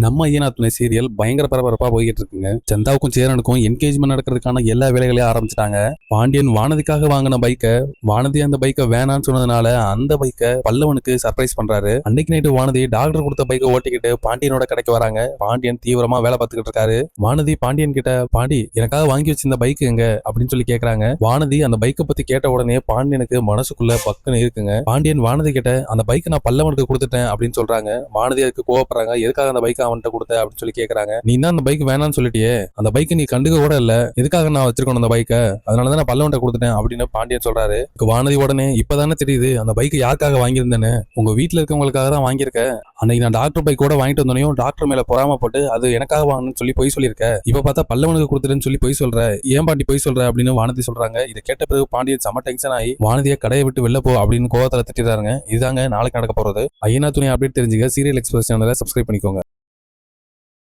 நம்ம ஐயனா துணை சீரியல் பயங்கர பரபரப்பா போய்கிட்டு இருக்குங்க. சந்தாவுக்கும் சேரனுக்கும் என்கேஜ்மெண்ட் நடக்கிறதுக்கான எல்லா வேலைகளையும் ஆரம்பிச்சிட்டாங்க. பாண்டியன் வானதிக்காக வாங்கின பைக்கை வானதி அந்த பைக்கை வேணான்னு சொன்னதுனால அந்த பைக்கை பல்லவனுக்கு சர்ப்ரைஸ் பண்றாரு. அன்னைக்கு நைட்டு வானதி டாக்டர் கொடுத்த பைக்கை ஓட்டிக்கிட்டு பாண்டியனோட கடைக்கு வராங்க. பாண்டியன் தீவிரமா வேலை பார்த்துக்கிட்டு இருக்காரு. வானதி பாண்டியன் கிட்ட, பாண்டி எனக்காக வாங்கி வச்சிருந்த பைக் எங்க அப்படின்னு சொல்லி கேக்குறாங்க. வானதி அந்த பைக்கை பத்தி கேட்ட உடனே பாண்டியனுக்கு மனசுக்குள்ள பக்குன்னு இருக்குங்க. பாண்டியன் வானதி கிட்ட அந்த பைக்கை நான் பல்லவனுக்கு கொடுத்துட்டேன் அப்படின்னு சொல்றாங்க. வானதி அதுக்கு கோவப்படுறாங்க. எதுக்காக அந்த பைக் அவன்கிட்ட கொடுத்த அப்படின்னு சொல்லி கேக்குறாங்க. நீ தான் அந்த பைக் வேணாம்னு சொல்லிட்டியே, அந்த பைக்கை நீ கண்டுக்க கூட இல்ல, எதுக்காக நான் வச்சிருக்கணும் அந்த பைக்கை, அதனாலதான் நான் பல்லவன்ட்ட கொடுத்துட்டேன் அப்படின்னு பாண்டியன் சொல்றாரு. வானதி உடனே இப்பதானே தெரியுது அந்த பைக் யாருக்காக வாங்கியிருந்தேன்னு, உங்க வீட்டுல இருக்கவங்களுக்காக தான் வாங்கியிருக்க. அன்னைக்கு நான் டாக்டர் பைக் கூட வாங்கிட்டு வந்தோனையும் டாக்டர் மேல பொறாமப்பட்டு அது எனக்காக வாங்கணும்னு சொல்லி பொய் சொல்லியிருக்க. இப்ப பார்த்தா பல்லவனுக்கு கொடுத்துட்டேன்னு சொல்லி பொய் சொல்ற, ஏன் பாண்டி பொய் சொல்ற அப்படின்னு வானதி சொல்றாங்க. இதை கேட்ட பிறகு பாண்டியன் செம டென்ஷன் ஆகி வானதியை கடையை விட்டு வெளில போ அப்படின்னு கோவத்துல திட்டிடுறாங்க. இதுதாங்க நாளைக்கு நடக்க போறது. ஐயனா துணை அப்டேட் தெரிஞ்சுக்க சீரியல் எக்ஸ்பிரஸ் சேனலை சப்ஸ்கிரைப் பண்ணிக்கோங்க.